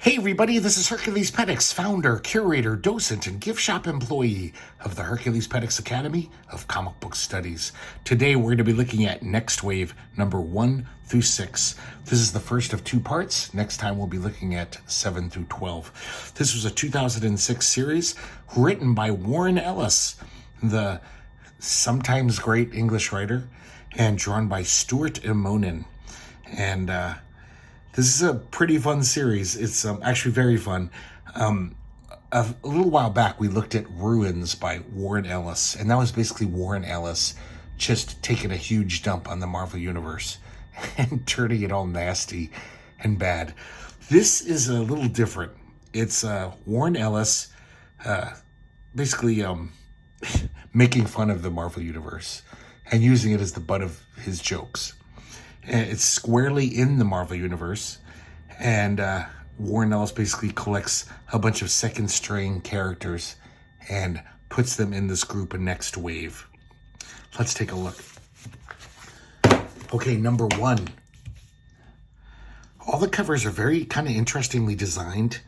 Hey everybody, this is herculespetix, founder, curator, docent, and gift shop employee of the herculespetix Academy of Comic Book Studies. Today we're going to be looking at Nextwave number 1 through 6. This is the first of two parts. Next time we'll be looking at 7 through 12. This was a 2006 series written by Warren Ellis, the sometimes great English writer, and drawn by Stuart Immonen. And this is a pretty fun series. It's actually very fun. A little while back, we looked at Ruins by Warren Ellis, and that was basically Warren Ellis just taking a huge dump on the Marvel Universe and turning it all nasty and bad. This is a little different. It's Warren Ellis basically making fun of the Marvel Universe and using it as the butt of his jokes. It's squarely in the Marvel Universe, and Warren Ellis basically collects a bunch of second-string characters and puts them in this group of Nextwave. Let's take a look. Okay, number 1. All the covers are very kind of interestingly designed.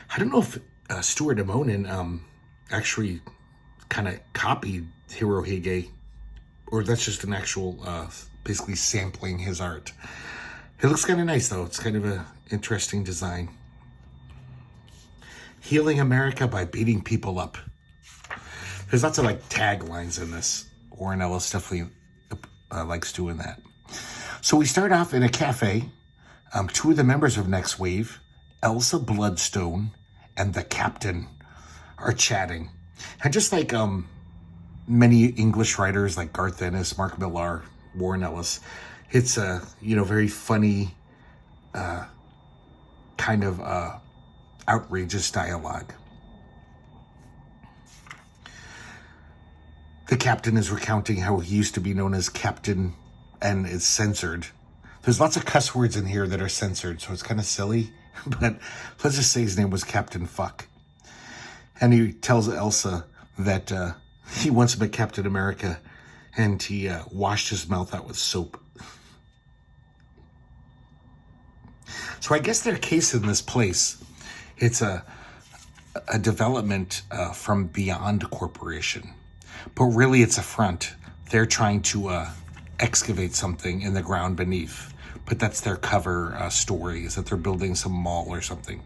I don't know if Stuart Immonen actually kind of copied Hirohige, or that's just an actual basically sampling his art. It looks kind of nice though. It's kind of an interesting design. Healing America by beating people up. There's lots of like taglines in this. Warren Ellis definitely likes doing that. So we start off in a cafe. Two of the members of Nextwave, Elsa Bloodstone and the Captain, are chatting. And just like many English writers like Garth Ennis, Mark Millar, Warren Ellis, it's a very funny kind of outrageous dialogue. The Captain is recounting how he used to be known as Captain and is censored. There's lots of cuss words in here that are censored, so it's kind of silly, but let's just say his name was Captain Fuck. And he tells Elsa that he once met Captain America and he washed his mouth out with soap. So I guess their case in this place, it's a development from Beyond Corporation. But really it's a front. They're trying to excavate something in the ground beneath. But that's their cover story, is that they're building some mall or something.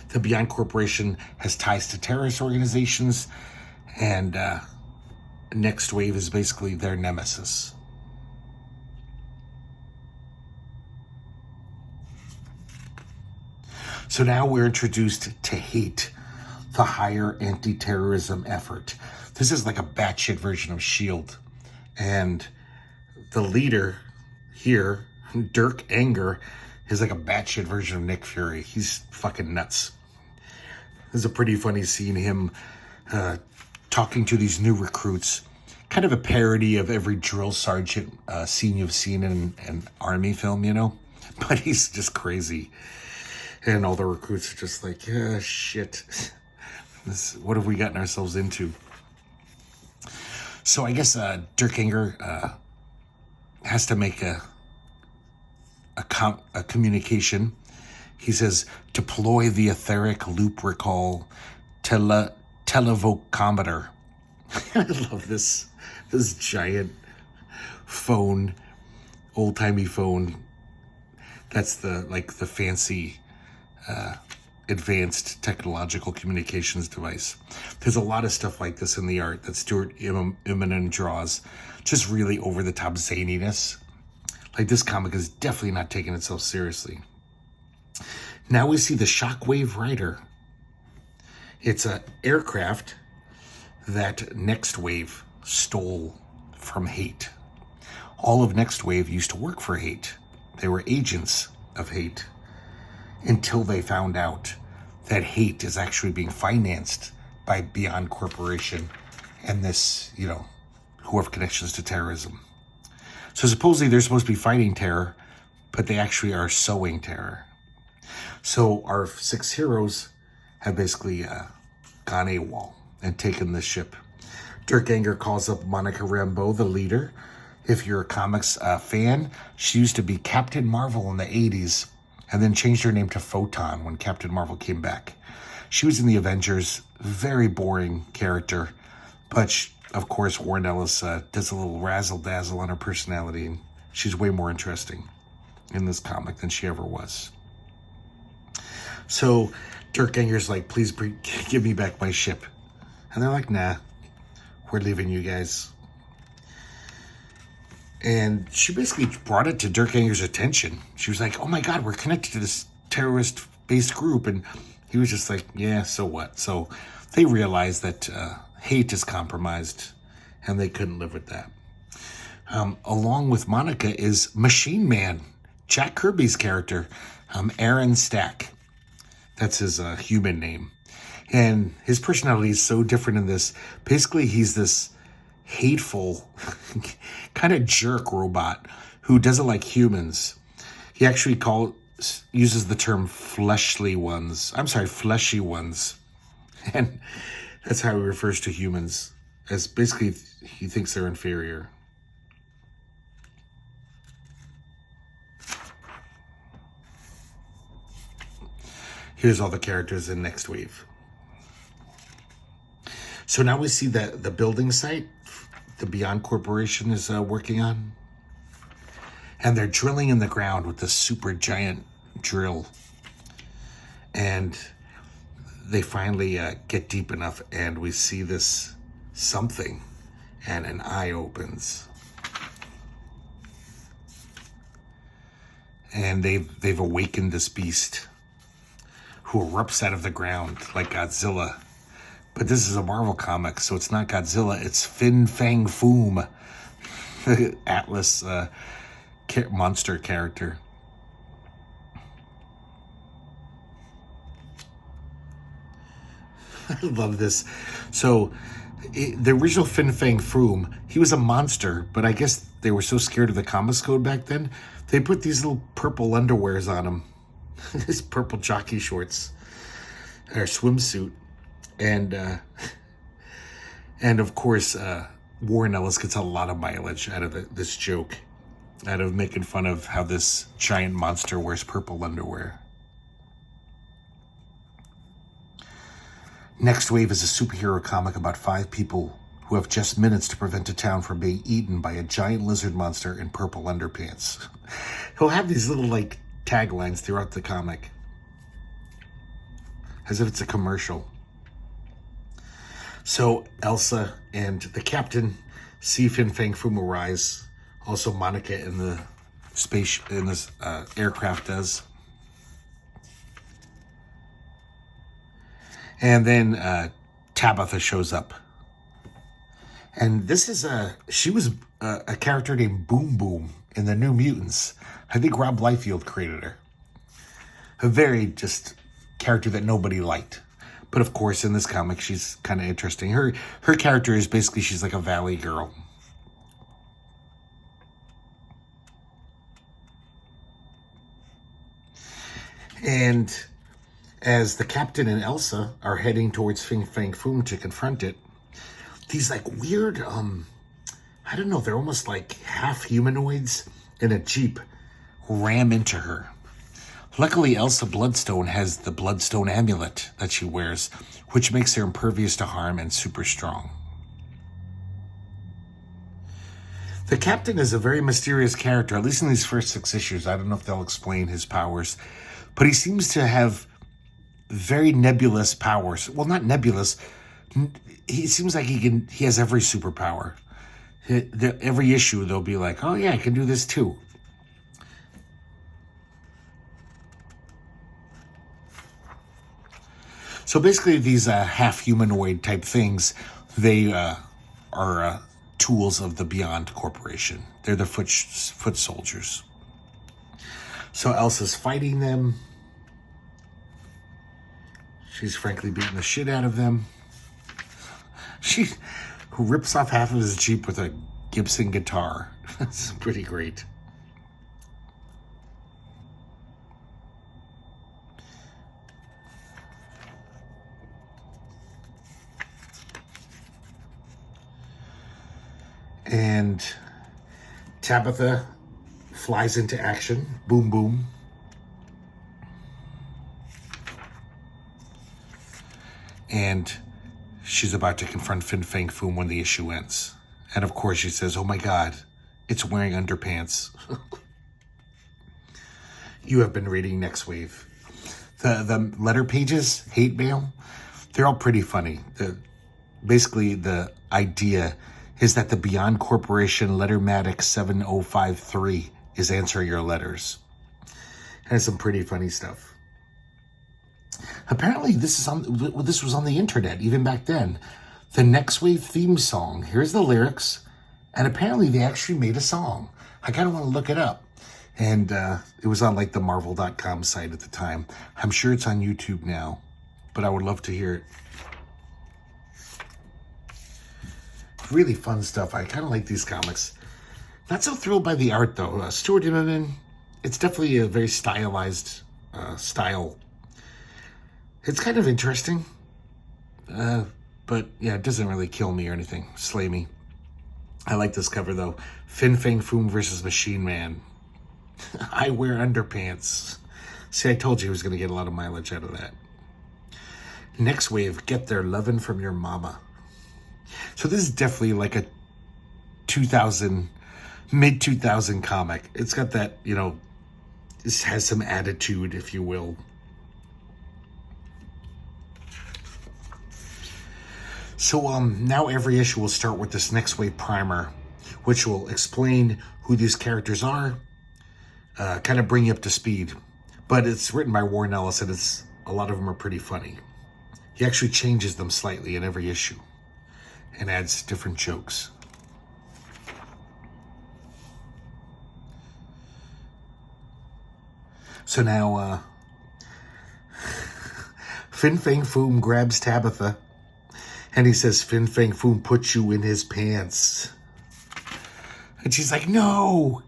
The Beyond Corporation has ties to terrorist organizations, and Nextwave is basically their nemesis. So now we're introduced to H.A.T.E, the higher anti-terrorism effort. This is like a batshit version of S.H.I.E.L.D. And the leader here, Dirk Anger, is like a batshit version of Nick Fury. He's fucking nuts. There's a pretty funny scene, him talking to these new recruits. Kind of a parody of every drill sergeant scene you've seen in an army film, But he's just crazy. And all the recruits are just like, shit. What have we gotten ourselves into? So I guess Dirk Anger has to make a communication. He says, deploy the etheric loop recall televocometer. I love this giant phone, old-timey phone. That's the fancy advanced technological communications device. There's a lot of stuff like this in the art that Stuart Immonen draws. Just really over-the-top zaniness. Like, this comic is definitely not taking itself seriously. Now we see the Shockwave Rider. It's an aircraft that Nextwave stole from H.A.T.E. All of Nextwave used to work for H.A.T.E. They were agents of H.A.T.E. until they found out that H.A.T.E. is actually being financed by Beyond Corporation and this, who have connections to terrorism. So supposedly they're supposed to be fighting terror, but they actually are sowing terror. So our 6 heroes have basically gone AWOL and taken the ship. Dirk Anger calls up Monica Rambeau, the leader. If you're a comics fan, she used to be Captain Marvel in the 80s, and then changed her name to Photon when Captain Marvel came back. She was in the Avengers, very boring character, but of course Warren Ellis does a little razzle-dazzle on her personality, and she's way more interesting in this comic than she ever was. So Dirk Genger's like, please give me back my ship. And they're like, nah, we're leaving you guys. And she basically brought it to Dirk Genger's attention. She was like, oh my God, we're connected to this terrorist-based group. And he was just like, yeah, so what? So they realized that H.A.T.E is compromised, and they couldn't live with that. Along with Monica is Machine Man, Jack Kirby's character, Aaron Stack. That's his human name. And his personality is so different in this. Basically, he's this hateful, kind of jerk robot who doesn't like humans. He actually uses the term fleshy ones. And that's how he refers to humans, as basically he thinks they're inferior. Here's all the characters in Nextwave. So now we see the building site the Beyond Corporation is working on. And they're drilling in the ground with this super giant drill. And they finally get deep enough, and we see this something, and an eye opens. And they've awakened this beast who erupts out of the ground like Godzilla. But this is a Marvel comic, so it's not Godzilla, it's Fin Fang Foom, Atlas monster character. I love this. So the original Fin Fang Foom, he was a monster, but I guess they were so scared of the Comics Code back then, they put these little purple underwears on him. His purple jockey shorts, or swimsuit. And of course, Warren Ellis gets a lot of mileage out of this joke, out of making fun of how this giant monster wears purple underwear. Nextwave is a superhero comic about 5 people who have just minutes to prevent a town from being eaten by a giant lizard monster in purple underpants. He'll have these little, like, taglines throughout the comic, as if it's a commercial. So Elsa and the captain see Fin Fang Foom arise. Also Monica in the aircraft does. And then Tabitha shows up. And this is she was a character named Boom Boom in the New Mutants. I think Rob Liefeld created her. A very just character that nobody liked. But of course, in this comic, she's kind of interesting. Her character is basically, she's like a valley girl. And as the captain and Elsa are heading towards Fin Fang Foom to confront it, these like weird, I don't know, they're almost like half humanoids in a Jeep ram into her. Luckily, Elsa Bloodstone has the Bloodstone amulet that she wears, which makes her impervious to harm and super strong. The captain is a very mysterious character, at least in these first 6 issues. I don't know if they'll explain his powers, but he seems to have very nebulous powers. Well, not nebulous. He seems like he has every superpower. Every issue, they'll be like, oh yeah, I can do this too. So basically, these half-humanoid type things, they are tools of the Beyond Corporation. They're the foot soldiers. So Elsa's fighting them. She's frankly beating the shit out of them. She rips off half of his Jeep with a Gibson guitar. That's pretty great. And Tabitha flies into action. Boom, boom. And she's about to confront Fin Fang Foom when the issue ends. And of course she says, "Oh my God, it's wearing underpants." You have been reading Nextwave. The letter pages, hate mail, they're all pretty funny. Basically, the idea is that the Beyond Corporation Lettermatic 7053 is answering your letters. And it's some pretty funny stuff. Apparently, this was on the internet even back then. The Nextwave theme song. Here's the lyrics, and apparently they actually made a song. I kind of want to look it up. And it was on like the Marvel.com site at the time. I'm sure it's on YouTube now, but I would love to hear it. Really fun stuff. I kind of like these comics. Not so thrilled by the art though. Stuart Immonen, it's definitely a very stylized style. It's kind of interesting, but yeah, it doesn't really kill me or anything, slay me. I like this cover though. Fin Fang Foom versus Machine Man. I wear underpants. See, I told you he was going to get a lot of mileage out of that. Nextwave, get their lovin' from your mama. So this is definitely like a 2000, mid-2000 comic. It's got that, you know, this has some attitude, if you will. So now every issue will start with this Nextwave primer, which will explain who these characters are, kind of bring you up to speed. But it's written by Warren Ellis, and a lot of them are pretty funny. He actually changes them slightly in every issue and adds different jokes. So now, Fin Fang Foom grabs Tabitha, and he says, "Fin Fang Foom put you in his pants." And she's like, "No!"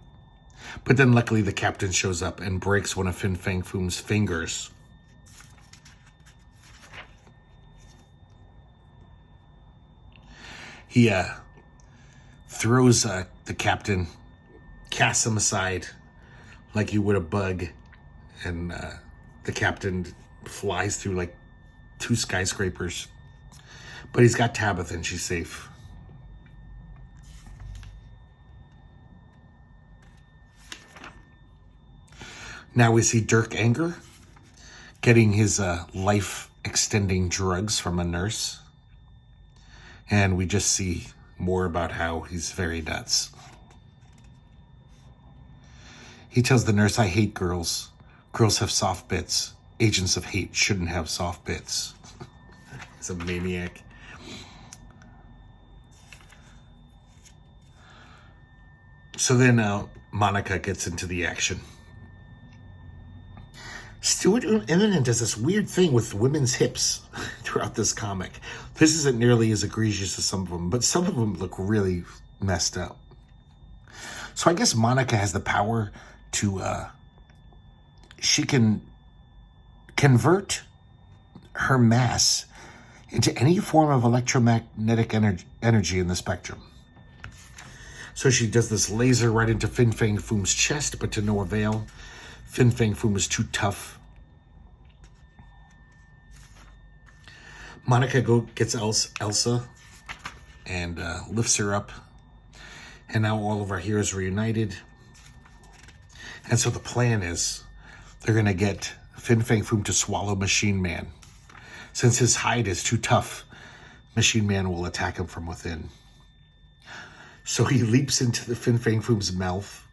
But then luckily the captain shows up and breaks one of Fin Fang Foom's fingers. He throws the captain, casts him aside like you would a bug, and the captain flies through like 2 skyscrapers. But he's got Tabitha and she's safe. Now we see Dirk Anger getting his life-extending drugs from a nurse. And we just see more about how he's very nuts. He tells the nurse, "I hate girls. Girls have soft bits. Agents of hate shouldn't have soft bits." He's a maniac. So then Monica gets into the action. Stuart Immonen does this weird thing with women's hips throughout this comic. This isn't nearly as egregious as some of them, but some of them look really messed up. So I guess Monica has the power to, she can convert her mass into any form of electromagnetic energy in the spectrum. So she does this laser right into Fin Fang Foom's chest, but to no avail. Fin Fang Foom is too tough. Monica gets Elsa and lifts her up. And now all of our heroes are reunited. And so the plan is they're going to get Fin Fang Foom to swallow Machine Man. Since his hide is too tough, Machine Man will attack him from within. So he leaps into the Fin Fang Foom's mouth.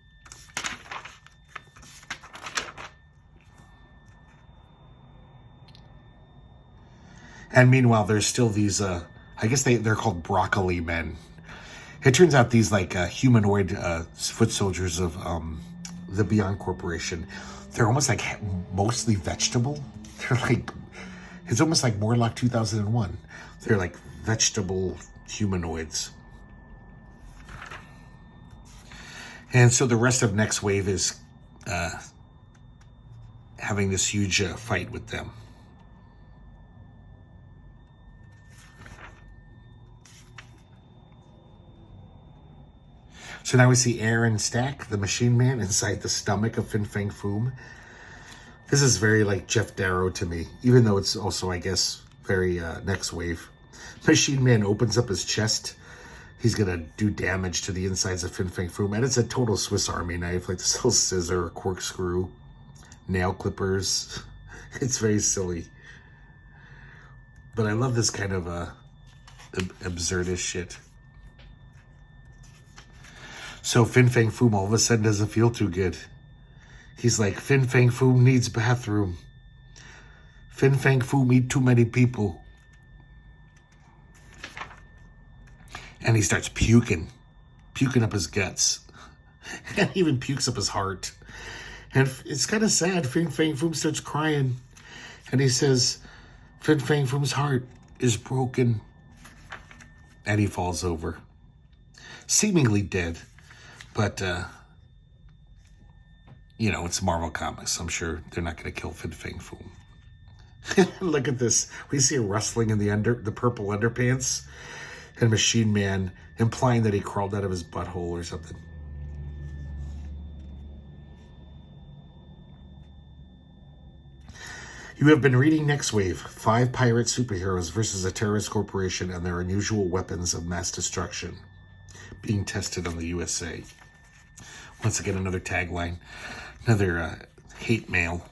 And meanwhile, there's still these, I guess they're called broccoli men. It turns out these like humanoid foot soldiers of the Beyond Corporation, they're almost like mostly vegetable. They're like, it's almost like Morlock 2001. They're like vegetable humanoids. And so the rest of Nextwave is having this huge fight with them. So now we see Aaron Stack, the Machine Man, inside the stomach of Fin Fang Foom. This is very like Jeff Darrow to me, even though it's also, I guess, Very next wave. Machine Man opens up his chest. He's going to do damage to the insides of Fin Fang Foom. And it's a total Swiss Army knife, like this little scissor, corkscrew, nail clippers. It's very silly. But I love this kind of absurdist shit. So Fin Fang Foom all of a sudden doesn't feel too good. He's like, Fin Fang Foom needs bathroom. Fin Fang Foom eat too many people. And he starts puking up his guts. And even pukes up his heart. And it's kind of sad. Fin Fang Foom starts crying. And he says, Fin Fang Foom's heart is broken. And he falls over. Seemingly dead. But, you know, it's Marvel Comics. I'm sure they're not going to kill Fin Fang Foom. Look at this. We see a rustling in the purple underpants. And Machine Man implying that he crawled out of his butthole or something. You have been reading Nextwave, 5 pirate superheroes versus a terrorist corporation and their unusual weapons of mass destruction. Being tested on the USA. Once again, another tagline. Another hate mail.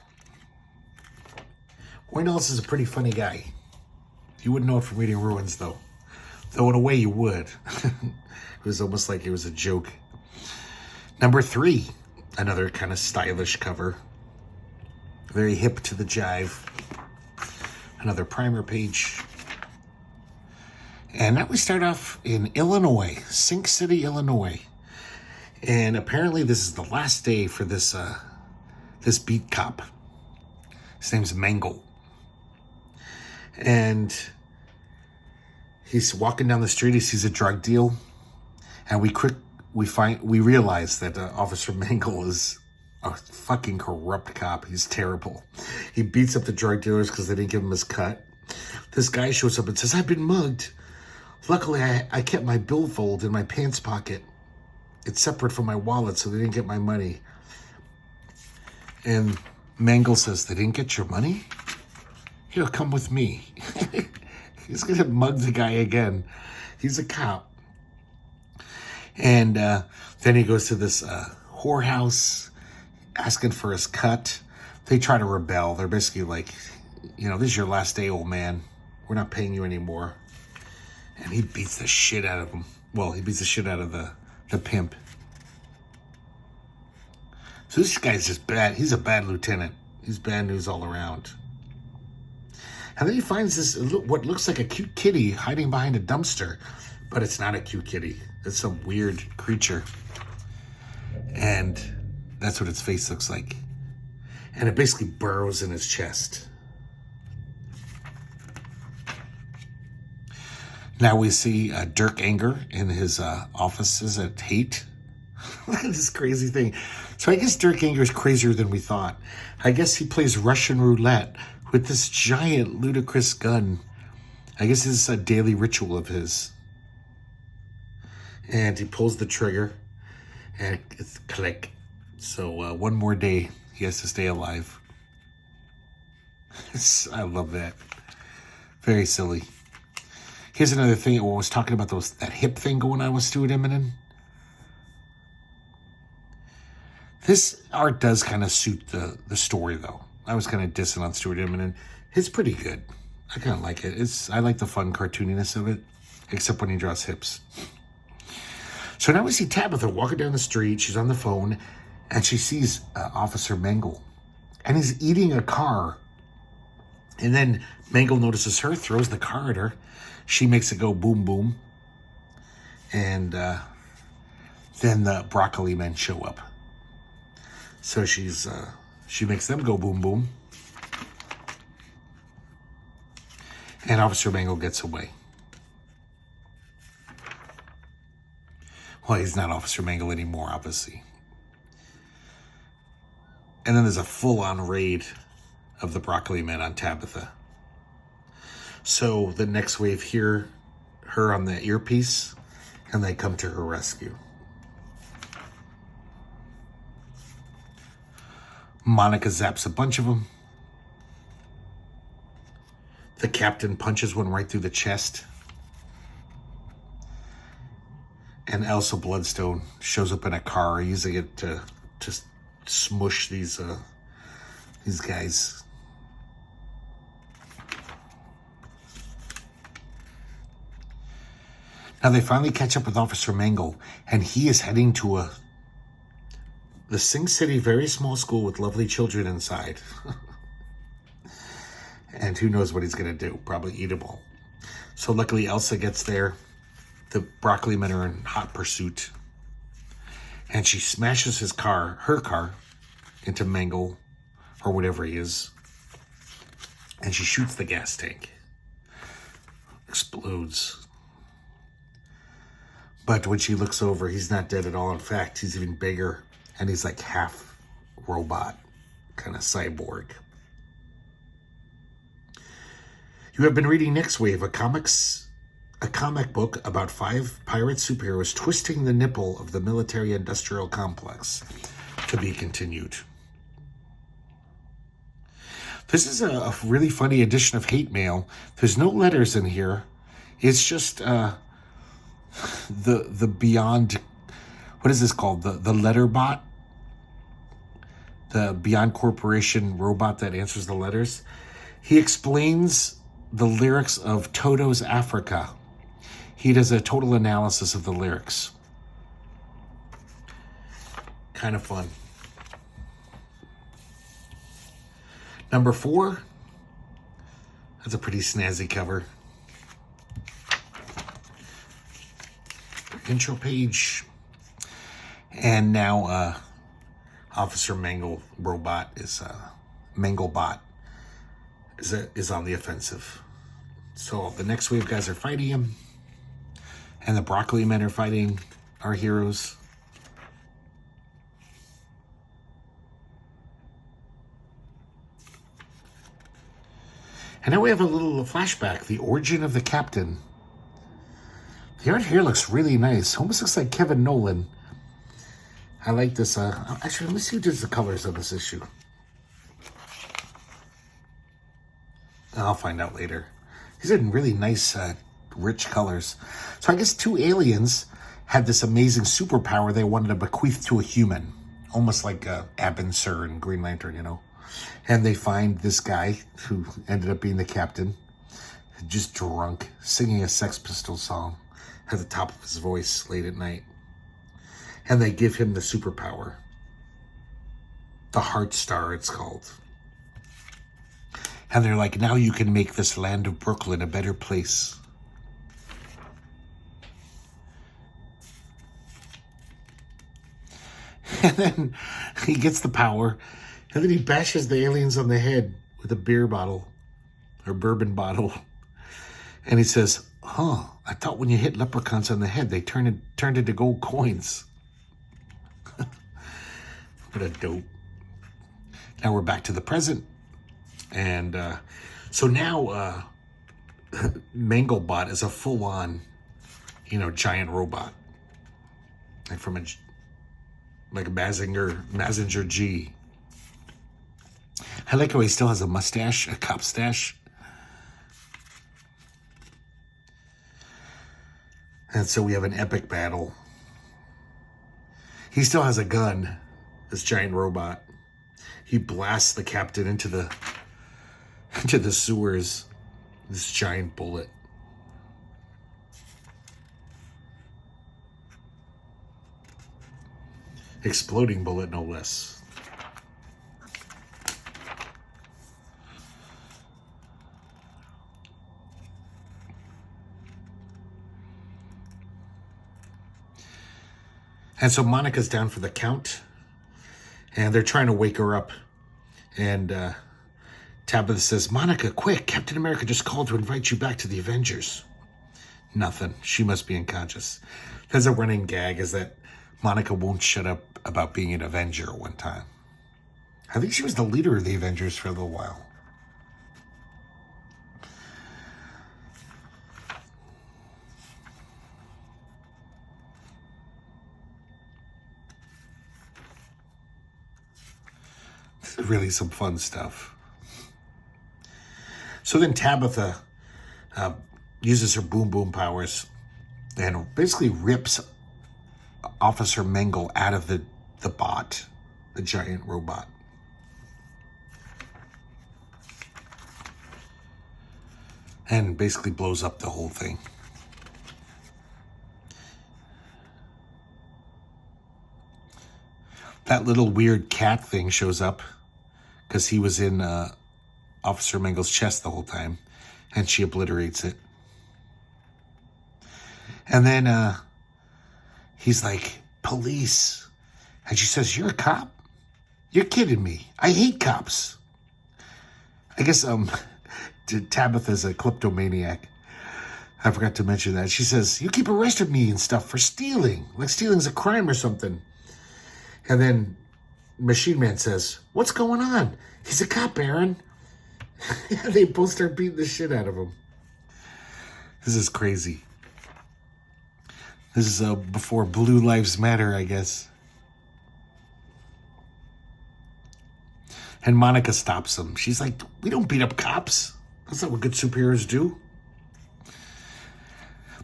Ellis is a pretty funny guy. You wouldn't know it from reading Ruins, though. Though in a way you would. It was almost like it was a joke. Number 3. Another kind of stylish cover. Very hip to the jive. Another primer page. And now we start off in Illinois. Sink City, Illinois. And apparently this is the last day for this beat cop. His name's Mangle. And he's walking down the street. He sees a drug deal, and we realize that Officer Mangle is a fucking corrupt cop. He's terrible. He beats up the drug dealers because they didn't give him his cut. This guy shows up and says, "I've been mugged. Luckily, I kept my billfold in my pants pocket. It's separate from my wallet, so they didn't get my money." And Mangle says, "They didn't get your money? Here, come with me." He's going to mug the guy again. He's a cop. And then he goes to this whorehouse asking for his cut. They try to rebel. They're basically like, you know, this is your last day, old man. We're not paying you anymore. And he beats the shit out of him. Well, he beats the shit out of the pimp. So this guy's just bad. He's a bad lieutenant. He's bad news all around. And then he finds this, what looks like a cute kitty hiding behind a dumpster. But it's not a cute kitty. It's some weird creature. And that's what its face looks like. And it basically burrows in his chest. Now we see Dirk Anger in his offices at H.A.T.E. Look at this crazy thing. So I guess Dirk Anger is crazier than we thought. I guess he plays Russian roulette with this giant ludicrous gun. I guess it's a daily ritual of his. And he pulls the trigger and it's click. So one more day he has to stay alive. I love that. Very silly. Here's another thing. I was talking about that hip thing going on with Stuart Immonen. This art does kind of suit the story, though. I was kind of dissing on Stuart Immonen. It's pretty good. I kind of like it. I like the fun cartooniness of it, except when he draws hips. So now we see Tabitha walking down the street. She's on the phone, and she sees Officer Mangle. And he's eating a car. And then Mangle notices her, throws the car at her. She makes it go boom, boom. And then the broccoli men show up. So she makes them go boom, boom. And Officer Mangle gets away. Well, he's not Officer Mangle anymore, obviously. And then there's a full-on raid of the broccoli men on Tabitha. So the Nextwave hear her on the earpiece, and they come to her rescue. Monica zaps a bunch of them. The captain punches one right through the chest. And Elsa Bloodstone shows up in a car, using it to smush these guys. Now they finally catch up with Officer Mangle, and he is heading to the Sing City very small school with lovely children inside. And who knows what he's going to do? Probably eat them all. So luckily Elsa gets there. The broccoli men are in hot pursuit. And she smashes her car, into Mangle, or whatever he is. And she shoots the gas tank. Explodes. But when she looks over, he's not dead at all. In fact, he's even bigger. And he's like half robot, kind of cyborg. You have been reading Nextwave, a comic book about 5 pirate superheroes twisting the nipple of the military-industrial complex. To be continued. This is a really funny edition of Hate Mail. There's no letters in here. It's just the Beyond, what is this called? The letter bot? The Beyond Corporation robot that answers the letters. He explains the lyrics of Toto's Africa. He does a total analysis of the lyrics. Kind of fun. Number 4. That's a pretty snazzy cover. Intro page. And now Officer Mangle Robot is Manglebot is on the offensive. So the Nextwave guys are fighting him. And the broccoli men are fighting our heroes. And now we have a little flashback. The origin of the captain. The art here looks really nice. Almost looks like Kevin Nolan. I like this. Actually, let me see who does the colors on this issue. I'll find out later. These are really nice, rich colors. So I guess 2 aliens had this amazing superpower they wanted to bequeath to a human. Almost like Abin Sur and Green Lantern, you know. And they find this guy who ended up being the captain, just drunk, singing a Sex Pistols song at the top of his voice late at night. And they give him the superpower. The Heart Star, it's called. And they're like, now you can make this land of Brooklyn a better place. And then he gets the power, and then he bashes the aliens on the head with a beer bottle, or bourbon bottle. And he says, I thought when you hit leprechauns on the head, they turned into gold coins. What a dope. Now we're back to the present. And so now Manglebot is a full-on, giant robot. Like from a Mazinger G. I like how he still has a mustache, a cop stash. And so we have an epic battle. He still has a gun, this giant robot. He blasts the captain into the sewers, this giant bullet. Exploding bullet, no less. And so Monica's down for the count, and they're trying to wake her up. And Tabitha says, Monica, quick, Captain America just called to invite you back to the Avengers. Nothing. She must be unconscious. There's a running gag is that Monica won't shut up about being an Avenger one time. I think she was the leader of the Avengers for a little while. This is really some fun stuff. So then Tabitha uses her boom boom powers and basically rips Officer Mengele out of the bot, the giant robot. And basically blows up the whole thing. That little weird cat thing shows up because he was in Officer Mengele's chest the whole time, and she obliterates it. And then he's like, police. And she says, you're a cop? You're kidding me. I hate cops. I guess Tabitha's a kleptomaniac. I forgot to mention that. She says, you keep arresting me and stuff for stealing. Like stealing's a crime or something. And then Machine Man says, what's going on? He's a cop, Aaron. They both start beating the shit out of him. This is crazy. This is before Blue Lives Matter, I guess. And Monica stops him. She's like, we don't beat up cops. That's not what good superheroes do.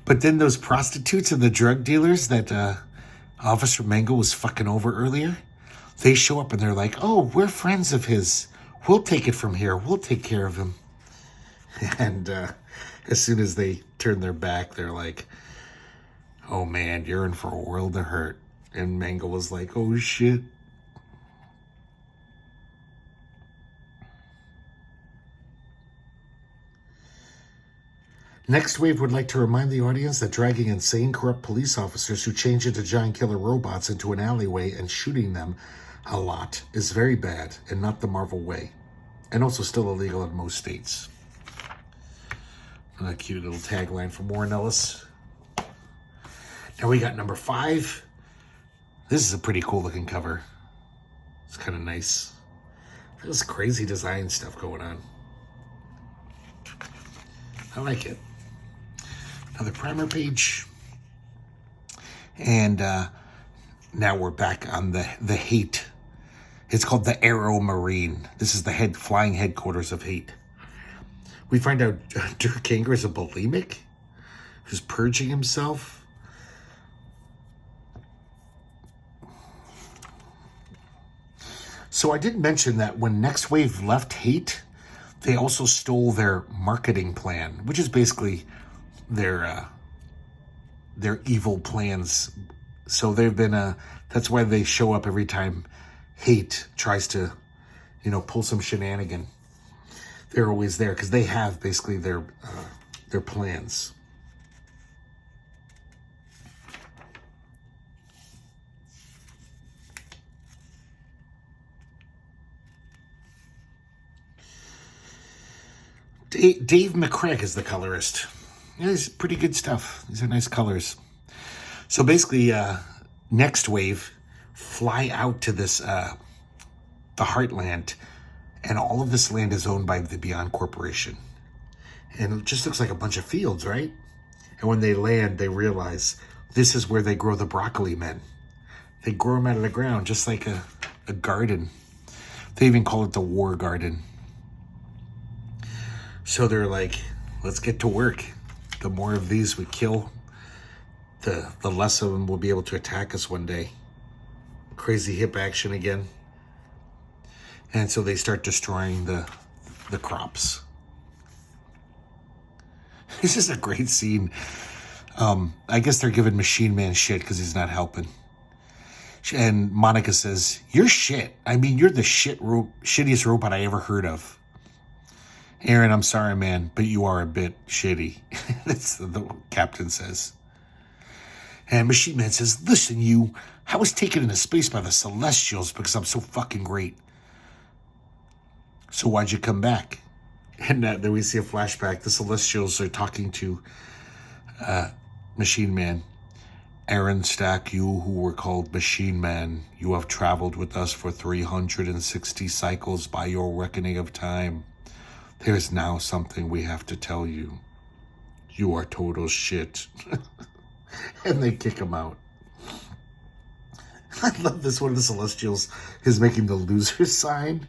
But then those prostitutes and the drug dealers that Officer Mengele was fucking over earlier, they show up and they're like, oh, we're friends of his. We'll take it from here. We'll take care of him. And as soon as they turn their back, they're like, oh man, you're in for a world of hurt. And Mengele was like, oh shit. Nextwave would like to remind the audience that dragging insane, corrupt police officers who change into giant killer robots into an alleyway and shooting them a lot is very bad and not the Marvel way. And also still illegal in most states. A cute little tagline from Warren Ellis. Now we got number 5. This is a pretty cool looking cover. It's kind of nice. There's crazy design stuff going on. I like it. Another primer page. And now we're back on the H.A.T.E. It's called the Aero Marine. This is the flying headquarters of H.A.T.E. We find out Dirk Hanger is a bulimic who's purging himself. So I did mention that when Nextwave left H.A.T.E, they also stole their marketing plan, which is basically their evil plans. So they've been that's why they show up every time H.A.T.E tries to, pull some shenanigan. They're always there because they have basically their plans. Dave McCraig is the colorist. Yeah, it's pretty good stuff. These are nice colors. So basically, Nextwave fly out to this, the Heartland, and all of this land is owned by the Beyond Corporation. And it just looks like a bunch of fields, right? And when they land, they realize this is where they grow the broccoli men. They grow them out of the ground, just like a garden. They even call it the war garden. So they're like, let's get to work. The more of these we kill, the less of them will be able to attack us one day. Crazy hip action again. And so they start destroying the crops. This is a great scene. I guess they're giving Machine Man shit because he's not helping. And Monica says, you're shit. I mean, you're the shittiest robot I ever heard of. Aaron, I'm sorry, man, but you are a bit shitty. That's the captain says. And Machine Man says, listen, I was taken into space by the Celestials because I'm so fucking great. So why'd you come back? And then we see a flashback. The Celestials are talking to Machine Man. Aaron Stack, you who were called Machine Man, you have traveled with us for 360 cycles by your reckoning of time. There is now something we have to tell you. You are total shit. And they kick him out. I love this. One of the Celestials is making the loser sign.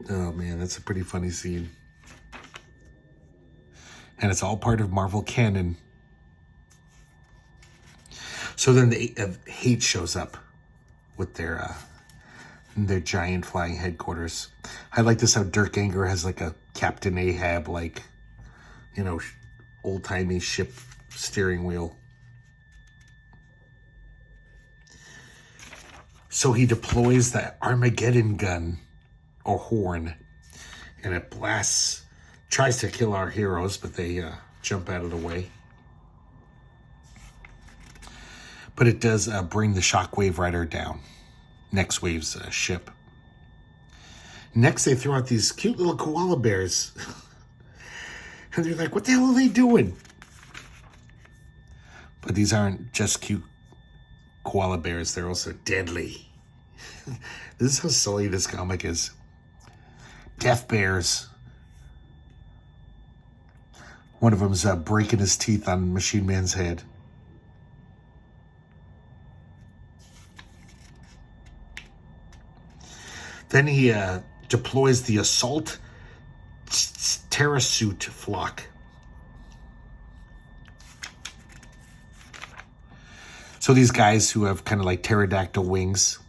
Oh man, that's a pretty funny scene. And it's all part of Marvel canon. So then the H.A.T.E shows up with their giant flying headquarters. I like this how Dirk Anger has like a Captain Ahab, like, you know, old-timey ship steering wheel. So he deploys the Armageddon gun, or horn, and it blasts, tries to kill our heroes, but they jump out of the way. But it does bring the Shockwave Rider down, Nextwave's ship. Next, they throw out these cute little koala bears. And they're like, what the hell are they doing? But these aren't just cute koala bears. They're also deadly. This is how silly this comic is. Death bears. One of them's breaking his teeth on Machine Man's head. Then he deploys the assault Terrasuit flock. So these guys who have kind of like pterodactyl wings.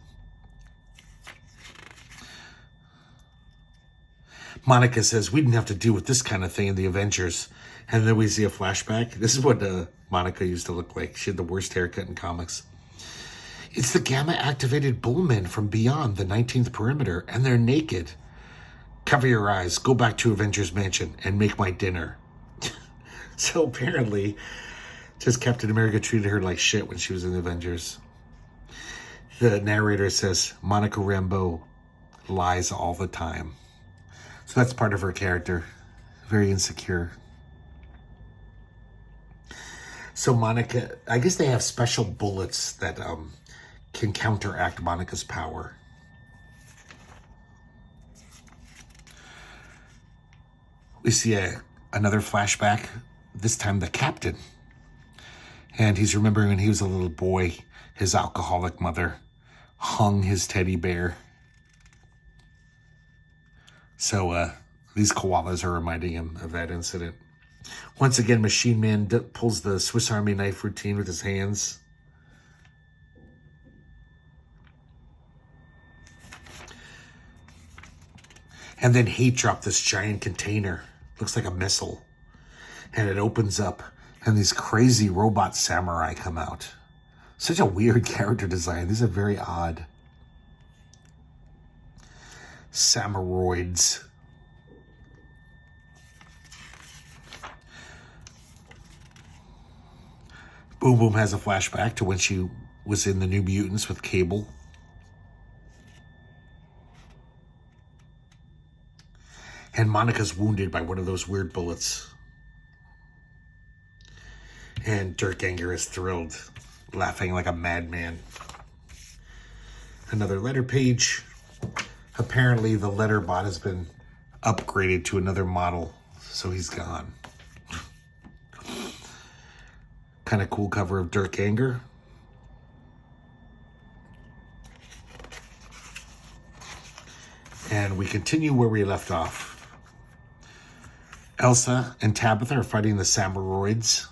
Monica says, we didn't have to deal with this kind of thing in the Avengers. And then we see a flashback. This is what Monica used to look like. She had the worst haircut in comics. It's the gamma-activated bullmen from beyond the 19th perimeter, and they're naked. Cover your eyes, go back to Avengers Mansion, and make my dinner. So apparently, just Captain America treated her like shit when she was in the Avengers. The narrator says, Monica Rambeau lies all the time. So that's part of her character. Very insecure. So Monica, I guess they have special bullets that can counteract Monica's power. We see another flashback, this time the captain. And he's remembering when he was a little boy, his alcoholic mother hung his teddy bear. So these koalas are reminding him of that incident. Once again, Machine Man pulls the Swiss Army knife routine with his hands. And then H.A.T.E dropped this giant container. Looks like a missile. And it opens up. And these crazy robot samurai come out. Such a weird character design. These are very odd. Samuroids. Boom Boom has a flashback to when she was in the New Mutants with Cable. And Monica's wounded by one of those weird bullets. And Dirk Anger is thrilled, laughing like a madman. Another letter page. Apparently the letter bot has been upgraded to another model, so he's gone. Kind of cool cover of Dirk Anger. And we continue where we left off. Elsa and Tabitha are fighting the Samuroids.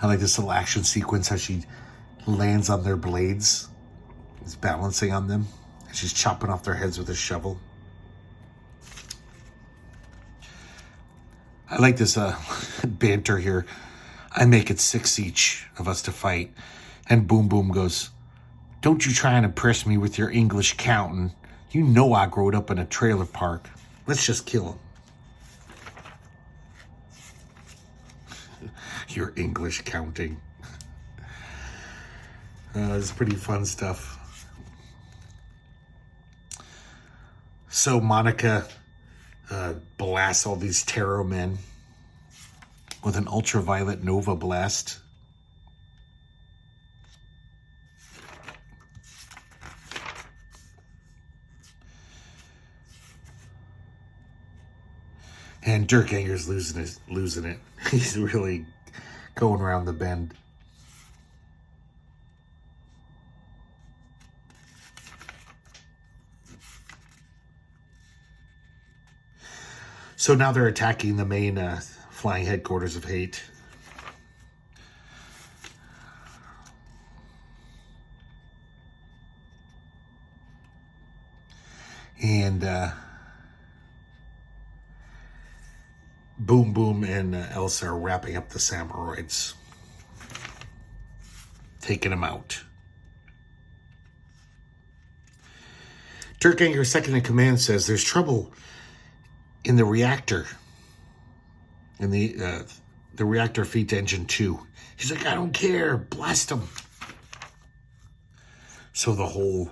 I like this little action sequence, how she lands on their blades. Is balancing on them. And she's chopping off their heads with a shovel. I like this banter here. I make it 6 each of us to fight. And Boom Boom goes, don't you try and impress me with your English counting. You know I growed up in a trailer park. Let's just kill him. Your English counting. It's pretty fun stuff. So Monica blasts all these Tarot men with an ultraviolet Nova blast. And Dirk Anger's losing it. He's really going around the bend. So now they're attacking the main flying headquarters of H.A.T.E. And Boom Boom and Ellis are wrapping up the samuroids, taking them out. Dirk second in command, says there's trouble in the reactor, in the reactor feed to engine 2. He's like, I don't care, blast them. So the whole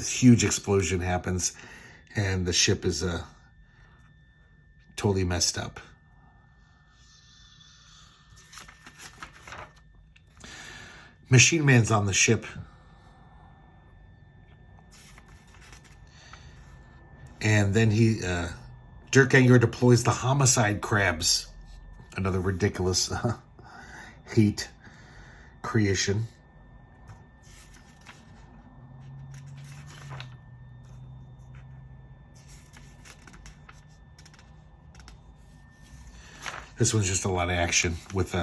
huge explosion happens, and the ship is totally messed up. Machine Man's on the ship. And then Dirk deploys the homicide crabs. Another ridiculous H.A.T.E. creation. This one's just a lot of action with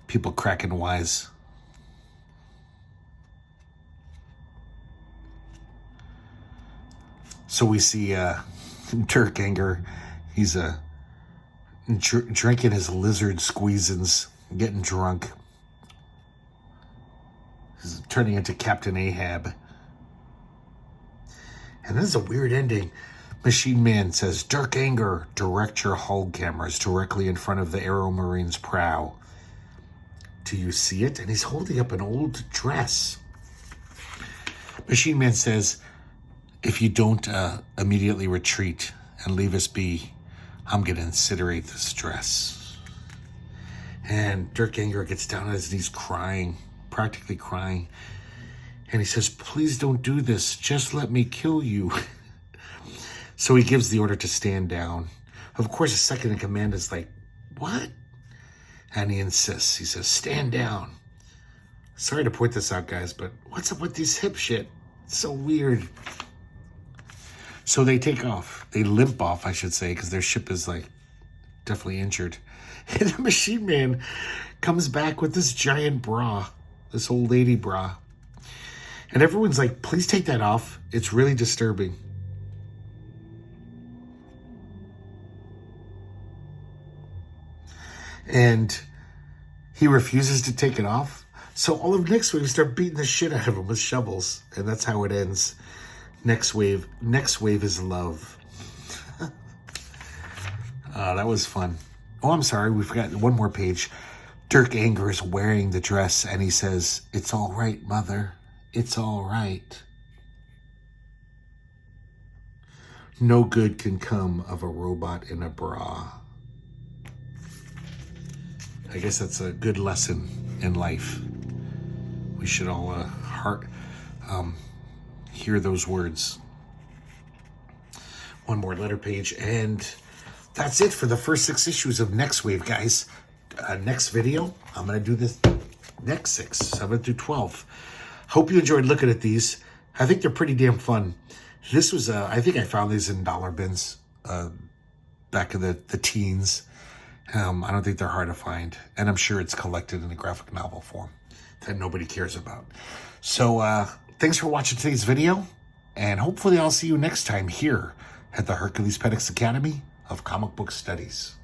people cracking wise. So we see Dirk he's drinking his lizard squeezins, getting drunk. He's turning into Captain Ahab. And this is a weird ending. Machine Man says, Dirk direct your hull cameras directly in front of the Aeromarine's prow. Do you see it? And he's holding up an old dress. Machine Man says, if you don't immediately retreat and leave us be, I'm going to incinerate this dress. And Dirk gets down on his knees crying, practically crying. And he says, please don't do this. Just let me kill you. So he gives the order to stand down. Of course, the second in command is like, what? And he insists. He says, stand down. Sorry to point this out, guys, but what's up with these hip shit? It's so weird. So they take off. They limp off, I should say, because their ship is like definitely injured. And the Machine Man comes back with this giant bra, this old lady bra. And everyone's like, please take that off. It's really disturbing. And he refuses to take it off. So all of Nextwave start beating the shit out of him with shovels. And that's how it ends. Nextwave is love. That was fun. Oh, I'm sorry. We forgot one more page. Dirk is wearing the dress and he says, it's all right, mother. It's all right. No good can come of a robot in a bra. I guess that's a good lesson in life. We should all hear those words. One more letter page, and that's it for the first 6 issues of Nextwave, guys. Next video, I'm going to do this next 6, 7 through 12. Hope you enjoyed looking at these. I think they're pretty damn fun. This was, I think I found these in dollar bins back in the teens. I don't think they're hard to find, and I'm sure it's collected in a graphic novel form that nobody cares about. So thanks for watching today's video, and hopefully I'll see you next time here at the Herculespetix Academy of Comic Book Studies.